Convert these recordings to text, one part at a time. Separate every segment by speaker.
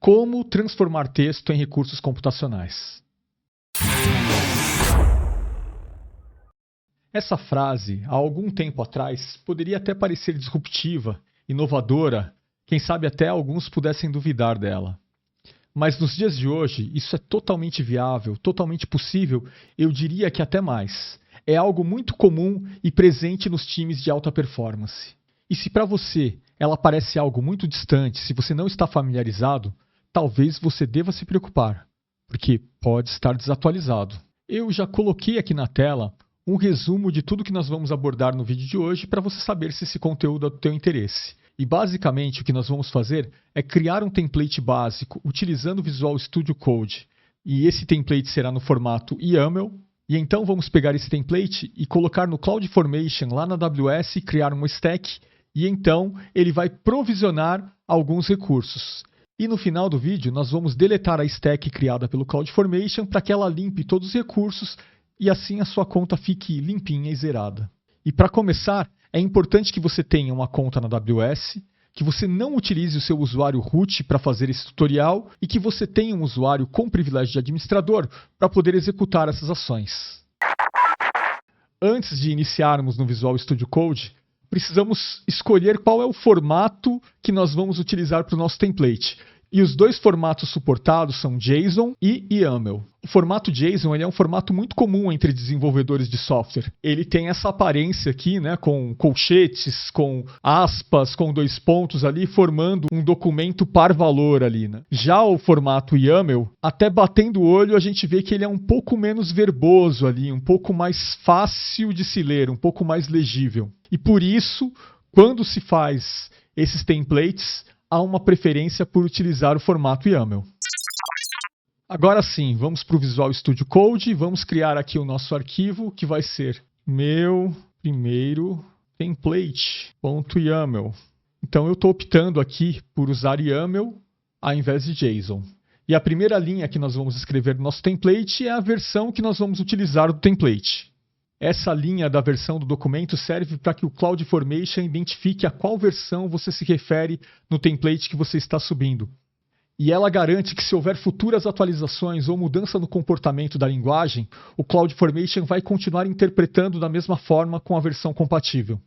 Speaker 1: Como transformar texto em recursos computacionais. Essa frase, há algum tempo atrás, poderia até parecer disruptiva, inovadora, quem sabe até alguns pudessem duvidar dela. Mas nos dias de hoje, isso é totalmente viável, totalmente possível, eu diria que até mais. É algo muito comum e presente nos times de alta performance. E se para você ela parece algo muito distante, se você não está familiarizado, talvez você deva se preocupar, porque pode estar desatualizado. Eu já coloquei aqui na tela um resumo de tudo que nós vamos abordar no vídeo de hoje para você saber se esse conteúdo é do teu interesse. E basicamente o que nós vamos fazer é criar um template básico utilizando o Visual Studio Code. E esse template será no formato YAML. E então vamos pegar esse template e colocar no CloudFormation lá na AWS, criar uma stack. E então ele vai provisionar alguns recursos. E no final do vídeo nós vamos deletar a stack criada pelo CloudFormation para que ela limpe todos os recursos e assim a sua conta fique limpinha e zerada. E para começar, é importante que você tenha uma conta na AWS, que você não utilize o seu usuário root para fazer esse tutorial e que você tenha um usuário com privilégio de administrador para poder executar essas ações. Antes de iniciarmos no Visual Studio Code, precisamos escolher qual é o formato que nós vamos utilizar para o nosso template. E os dois formatos suportados são JSON e YAML. O formato JSON ele é um formato muito comum entre desenvolvedores de software. Ele tem essa aparência aqui, né, com colchetes, com aspas, com dois pontos ali, formando um documento par valor ali, né? Já o formato YAML, até batendo o olho, a gente vê que ele é um pouco menos verboso ali, um pouco mais fácil de se ler, um pouco mais legível. E por isso, quando se faz esses templates, há uma preferência por utilizar o formato YAML. Agora sim, vamos para o Visual Studio Code e vamos criar aqui o nosso arquivo que vai ser meu primeiro template.yaml. Então eu estou optando aqui por usar YAML ao invés de JSON. E a primeira linha que nós vamos escrever no nosso template é a versão que nós vamos utilizar do template. Essa linha da versão do documento serve para que o CloudFormation identifique a qual versão você se refere no template que você está subindo. E ela garante que se houver futuras atualizações ou mudança no comportamento da linguagem, o CloudFormation vai continuar interpretando da mesma forma com a versão compatível.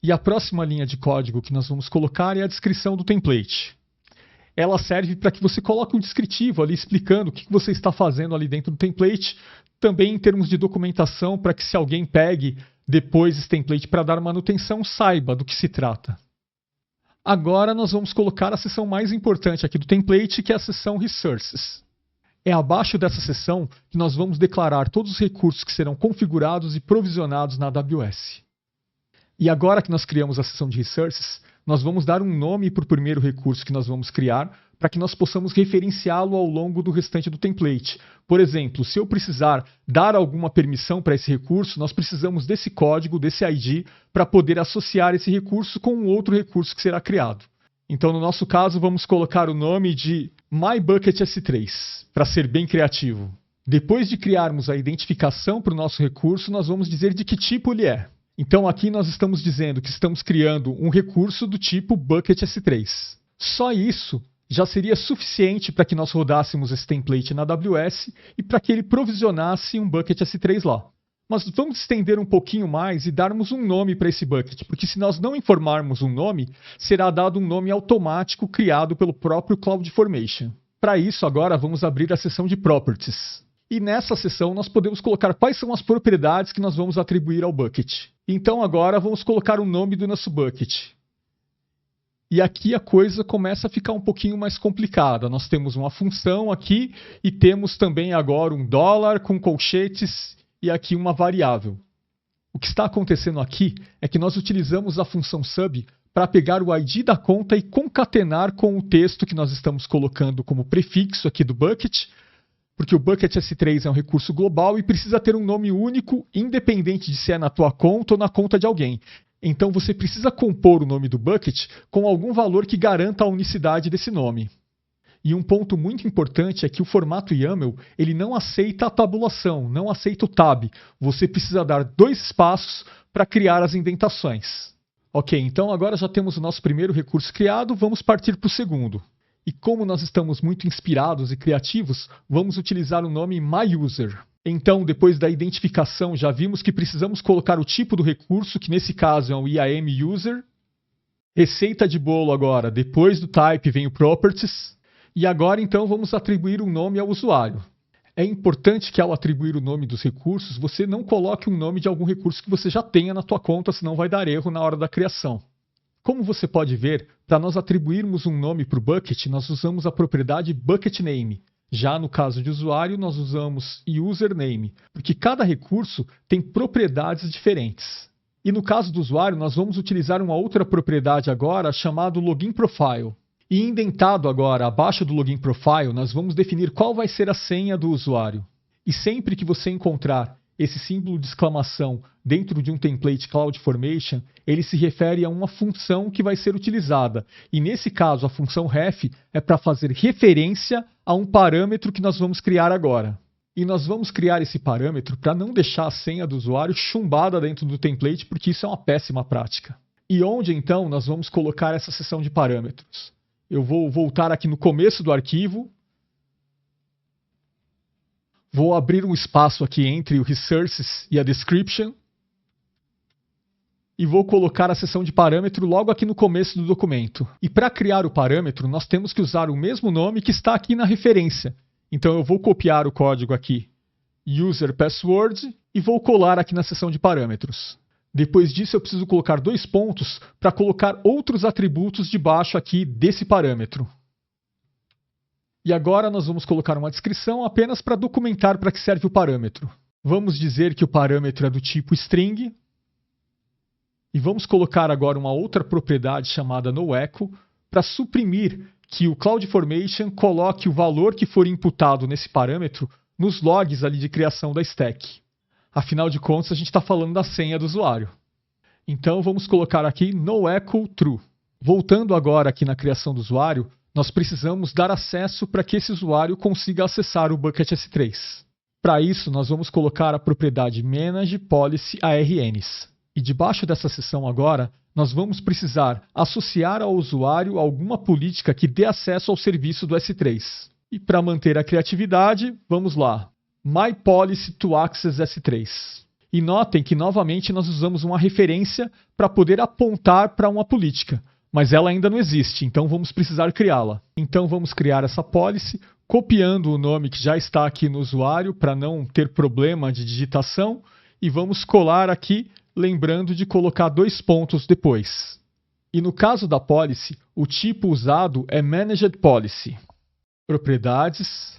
Speaker 1: E a próxima linha de código que nós vamos colocar é a descrição do template. Ela serve para que você coloque um descritivo ali explicando o que você está fazendo ali dentro do template, também em termos de documentação, para que se alguém pegue depois esse template para dar manutenção, saiba do que se trata. Agora nós vamos colocar a seção mais importante aqui do template, que é a seção Resources. É abaixo dessa seção que nós vamos declarar todos os recursos que serão configurados e provisionados na AWS. E agora que nós criamos a seção de Resources, nós vamos dar um nome para o primeiro recurso que nós vamos criar, para que nós possamos referenciá-lo ao longo do restante do template. Por exemplo, se eu precisar dar alguma permissão para esse recurso, nós precisamos desse código, desse ID, para poder associar esse recurso com um outro recurso que será criado. Então, no nosso caso, vamos colocar o nome de MyBucketS3, para ser bem criativo. Depois de criarmos a identificação para o nosso recurso, nós vamos dizer de que tipo ele é. Então, aqui nós estamos dizendo que estamos criando um recurso do tipo BucketS3. Só isso já seria suficiente para que nós rodássemos esse template na AWS e para que ele provisionasse um BucketS3 lá. Mas vamos estender um pouquinho mais e darmos um nome para esse bucket, porque se nós não informarmos um nome, será dado um nome automático criado pelo próprio CloudFormation. Para isso, agora vamos abrir a seção de Properties. E nessa seção nós podemos colocar quais são as propriedades que nós vamos atribuir ao bucket. Então agora vamos colocar o nome do nosso bucket. E aqui a coisa começa a ficar um pouquinho mais complicada. Nós temos uma função aqui e temos também agora um dólar com colchetes e aqui uma variável. O que está acontecendo aqui é que nós utilizamos a função sub para pegar o ID da conta e concatenar com o texto que nós estamos colocando como prefixo aqui do bucket, porque o BucketS3 é um recurso global e precisa ter um nome único, independente de se é na tua conta ou na conta de alguém. Então você precisa compor o nome do bucket com algum valor que garanta a unicidade desse nome. E um ponto muito importante é que o formato YAML ele não aceita a tabulação, não aceita o tab. Você precisa dar 2 espaços para criar as indentações. Ok, então agora já temos o nosso primeiro recurso criado, vamos partir para o segundo. E como nós estamos muito inspirados e criativos, vamos utilizar o nome MyUser. Então, depois da identificação, já vimos que precisamos colocar o tipo do recurso, que nesse caso é um IAM User. Receita de bolo agora, depois do type vem o Properties. E agora, então, vamos atribuir um nome ao usuário. É importante que ao atribuir o nome dos recursos, você não coloque um nome de algum recurso que você já tenha na tua conta, senão vai dar erro na hora da criação. Como você pode ver, para nós atribuirmos um nome para o bucket, nós usamos a propriedade bucketName. Já no caso de usuário, nós usamos username, porque cada recurso tem propriedades diferentes. E no caso do usuário, nós vamos utilizar uma outra propriedade agora chamada login profile. E indentado agora abaixo do login profile, nós vamos definir qual vai ser a senha do usuário. E sempre que você encontrar esse símbolo de exclamação dentro de um template CloudFormation, ele se refere a uma função que vai ser utilizada. E nesse caso, a função ref é para fazer referência a um parâmetro que nós vamos criar agora. E nós vamos criar esse parâmetro para não deixar a senha do usuário chumbada dentro do template, porque isso é uma péssima prática. E onde então nós vamos colocar essa seção de parâmetros? Eu vou voltar aqui no começo do arquivo. Vou abrir um espaço aqui entre o Resources e a Description. E vou colocar a seção de parâmetro logo aqui no começo do documento. E para criar o parâmetro, nós temos que usar o mesmo nome que está aqui na referência. Então eu vou copiar o código aqui, user password, e vou colar aqui na seção de parâmetros. Depois disso eu preciso colocar 2 pontos para colocar outros atributos debaixo aqui desse parâmetro. E agora nós vamos colocar uma descrição apenas para documentar para que serve o parâmetro. Vamos dizer que o parâmetro é do tipo string. E vamos colocar agora uma outra propriedade chamada noEcho para suprimir que o CloudFormation coloque o valor que for imputado nesse parâmetro nos logs ali de criação da stack. Afinal de contas, a gente está falando da senha do usuário. Então vamos colocar aqui noEcho true. Voltando agora aqui na criação do usuário, nós precisamos dar acesso para que esse usuário consiga acessar o bucket S3. Para isso, nós vamos colocar a propriedade manage policy ARNs. E debaixo dessa seção agora, nós vamos precisar associar ao usuário alguma política que dê acesso ao serviço do S3. E para manter a criatividade, vamos lá. My policy to access S3. E notem que novamente nós usamos uma referência para poder apontar para uma política. Mas ela ainda não existe, então vamos precisar criá-la. Então vamos criar essa policy, copiando o nome que já está aqui no usuário para não ter problema de digitação. E vamos colar aqui, lembrando de colocar 2 pontos depois. E no caso da policy, o tipo usado é Managed Policy. Propriedades.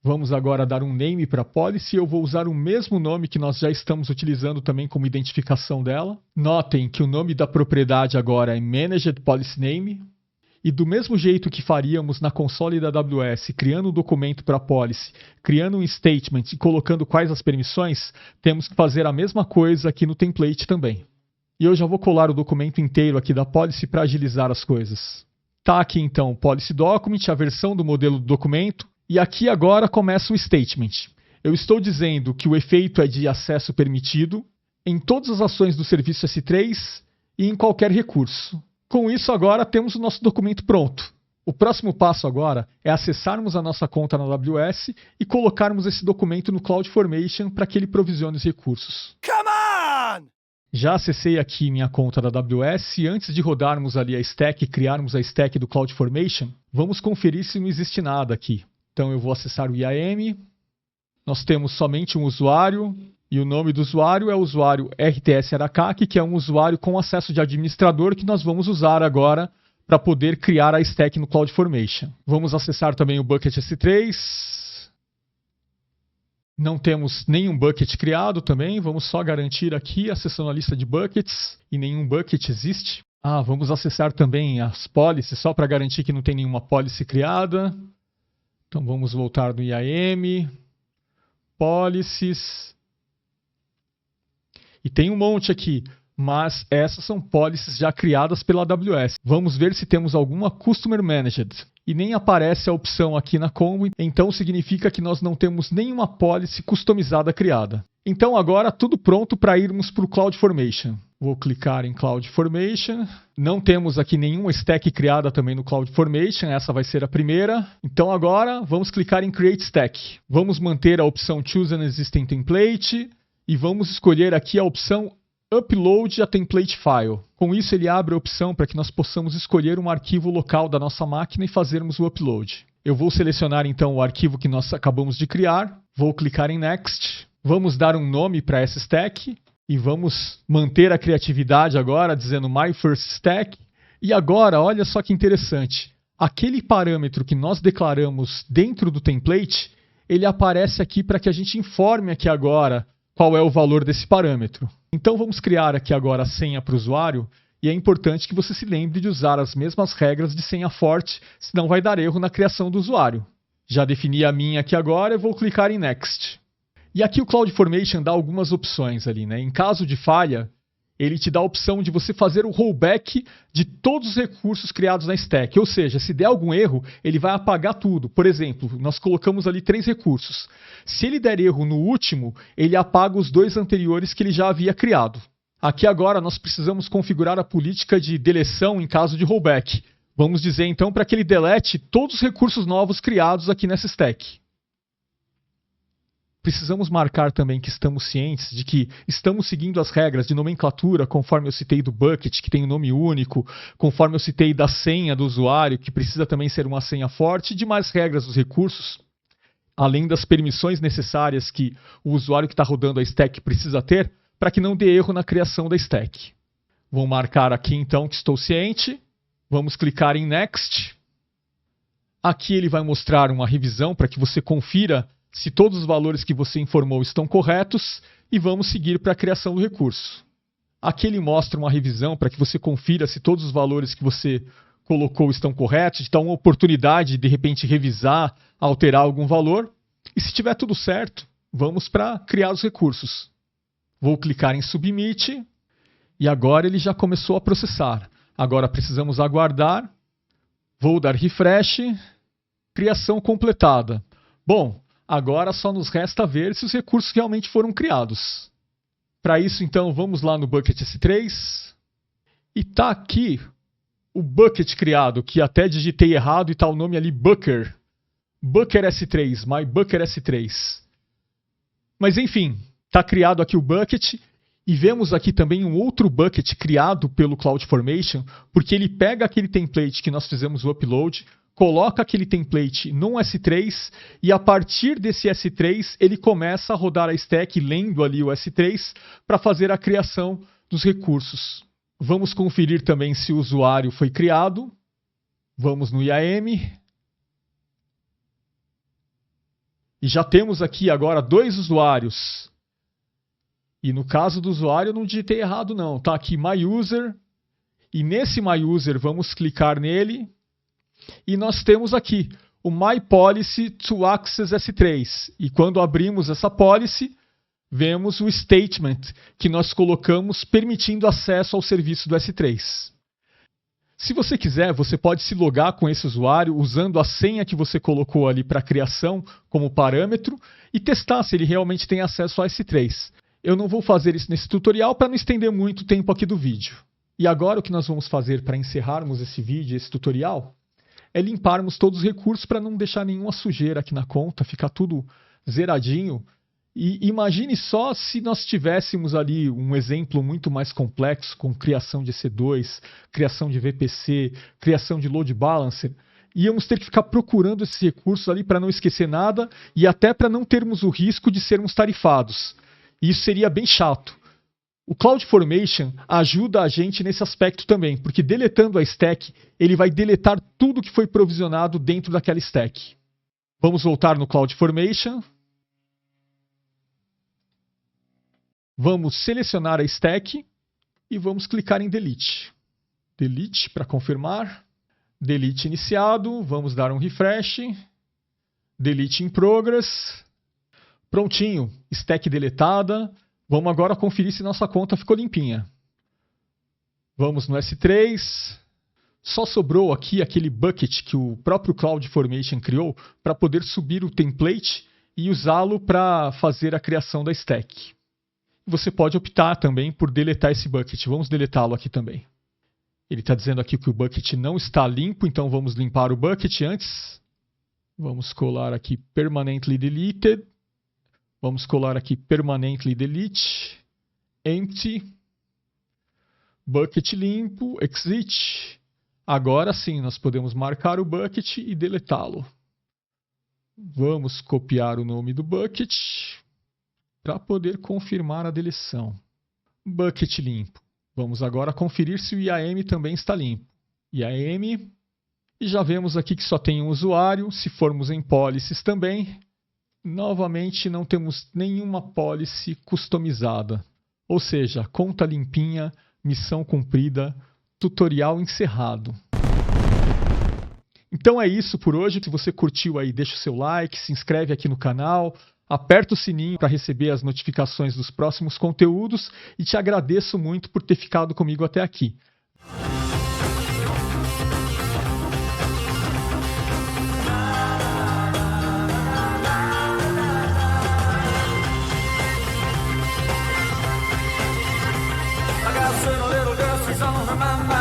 Speaker 1: Vamos agora dar um name para a policy. Eu vou usar o mesmo nome que nós já estamos utilizando também como identificação dela. Notem que o nome da propriedade agora é Managed Policy Name. E do mesmo jeito que faríamos na console da AWS, criando um documento para a policy, criando um statement e colocando quais as permissões, temos que fazer a mesma coisa aqui no template também. E eu já vou colar o documento inteiro aqui da policy para agilizar as coisas. Está aqui então o policy document, a versão do modelo do documento, e aqui agora começa o statement. Eu estou dizendo que o efeito é de acesso permitido em todas as ações do serviço S3 e em qualquer recurso. Com isso, agora temos o nosso documento pronto. O próximo passo agora é acessarmos a nossa conta na AWS e colocarmos esse documento no CloudFormation para que ele provisione os recursos. Come on! Já acessei aqui minha conta da AWS e antes de rodarmos ali a stack e criarmos a stack do CloudFormation, vamos conferir se não existe nada aqui. Então eu vou acessar o IAM, nós temos somente um usuário, e o nome do usuário é o usuário RTS Arakaki, que é um usuário com acesso de administrador que nós vamos usar agora para poder criar a stack no CloudFormation. Vamos acessar também o bucket S3. Não temos nenhum bucket criado também, vamos só garantir aqui, acessando a lista de buckets, e nenhum bucket existe. Vamos acessar também as policies, só para garantir que não tem nenhuma policy criada. Então vamos voltar no IAM, policies... E tem um monte aqui, mas essas são policies já criadas pela AWS. Vamos ver se temos alguma Customer Managed. E nem aparece a opção aqui na combo, então significa que nós não temos nenhuma policy customizada criada. Então agora tudo pronto para irmos para o CloudFormation. Vou clicar em CloudFormation. Não temos aqui nenhuma stack criada também no CloudFormation, essa vai ser a primeira. Então agora vamos clicar em Create Stack. Vamos manter a opção Choose an Existing Template e vamos escolher aqui a opção Upload a Template File. Com isso ele abre a opção para que nós possamos escolher um arquivo local da nossa máquina e fazermos o upload. Eu vou selecionar então o arquivo que nós acabamos de criar, vou clicar em Next, vamos dar um nome para essa stack e vamos manter a criatividade agora dizendo My First Stack. E agora, olha só que interessante, aquele parâmetro que nós declaramos dentro do template, ele aparece aqui para que a gente informe aqui agora qual é o valor desse parâmetro. Então vamos criar aqui agora a senha para o usuário e é importante que você se lembre de usar as mesmas regras de senha forte, senão vai dar erro na criação do usuário. Já defini a minha aqui agora e vou clicar em Next. E aqui o CloudFormation dá algumas opções ali, né? Em caso de falha, ele te dá a opção de você fazer o rollback de todos os recursos criados na stack. Ou seja, se der algum erro, ele vai apagar tudo. Por exemplo, nós colocamos ali 3 recursos. Se ele der erro no último, ele apaga os 2 anteriores que ele já havia criado. Aqui agora nós precisamos configurar a política de deleção em caso de rollback. Vamos dizer então para que ele delete todos os recursos novos criados aqui nessa stack. Precisamos marcar também que estamos cientes de que estamos seguindo as regras de nomenclatura, conforme eu citei do bucket, que tem um nome único, conforme eu citei da senha do usuário, que precisa também ser uma senha forte, e demais regras dos recursos, além das permissões necessárias que o usuário que está rodando a stack precisa ter, para que não dê erro na criação da stack. Vou marcar aqui então que estou ciente, vamos clicar em Next. Aqui ele vai mostrar uma revisão para que você confira se todos os valores que você informou estão corretos e vamos seguir para a criação do recurso. Aqui ele mostra uma revisão para que você confira se todos os valores que você colocou estão corretos, dá uma oportunidade de repente revisar, alterar algum valor. E se tiver tudo certo, vamos para criar os recursos. Vou clicar em Submit e agora ele já começou a processar. Agora precisamos aguardar. Vou dar Refresh. Criação completada. Bom, agora só nos resta ver se os recursos realmente foram criados. Para isso, então, vamos lá no Bucket S3. E está aqui o bucket criado, que até digitei errado e está o nome ali Booker. Booker S3, My Booker S3. Mas enfim, está criado aqui o bucket. E vemos aqui também um outro bucket criado pelo CloudFormation, porque ele pega aquele template que nós fizemos o upload, coloca aquele template num S3 e a partir desse S3 ele começa a rodar a stack lendo ali o S3 para fazer a criação dos recursos. Vamos conferir também se o usuário foi criado. Vamos no IAM. E já temos aqui agora 2 usuários. E no caso do usuário eu não digitei errado não. Está aqui MyUser. E nesse MyUser vamos clicar nele. E nós temos aqui o My Policy to Access S3. E quando abrimos essa policy, vemos o statement que nós colocamos permitindo acesso ao serviço do S3. Se você quiser, você pode se logar com esse usuário usando a senha que você colocou ali para a criação como parâmetro e testar se ele realmente tem acesso ao S3. Eu não vou fazer isso nesse tutorial para não estender muito o tempo aqui do vídeo. E agora o que nós vamos fazer para encerrarmos esse vídeo, esse tutorial, é limparmos todos os recursos para não deixar nenhuma sujeira aqui na conta, ficar tudo zeradinho. E imagine só se nós tivéssemos ali um exemplo muito mais complexo, com criação de EC2, criação de VPC, criação de load balancer. Íamos ter que ficar procurando esses recursos ali para não esquecer nada e até para não termos o risco de sermos tarifados. E isso seria bem chato. O CloudFormation ajuda a gente nesse aspecto também, porque deletando a stack, ele vai deletar tudo que foi provisionado dentro daquela stack. Vamos voltar no CloudFormation. Vamos selecionar a stack e vamos clicar em Delete. Delete para confirmar. Delete iniciado. Vamos dar um refresh. Delete in progress. Prontinho. Stack deletada. Vamos agora conferir se nossa conta ficou limpinha. Vamos no S3. Só sobrou aqui aquele bucket que o próprio CloudFormation criou para poder subir o template e usá-lo para fazer a criação da stack. Você pode optar também por deletar esse bucket. Vamos deletá-lo aqui também. Ele está dizendo aqui que o bucket não está limpo, então vamos limpar o bucket antes. Vamos colar aqui permanently deleted. Vamos colar aqui permanently delete. Empty. Bucket limpo. Exit. Agora sim, nós podemos marcar o bucket e deletá-lo. Vamos copiar o nome do bucket para poder confirmar a deleção. Bucket limpo. Vamos agora conferir se o IAM também está limpo. IAM. E já vemos aqui que só tem um usuário. Se formos em policies também, novamente não temos nenhuma policy customizada. Ou seja, conta limpinha, missão cumprida, tutorial encerrado. Então é isso por hoje. Se você curtiu aí, deixa o seu like, se inscreve aqui no canal, aperta o sininho para receber as notificações dos próximos conteúdos e te agradeço muito por ter ficado comigo até aqui.
Speaker 2: I got a little girl, she's on her mind.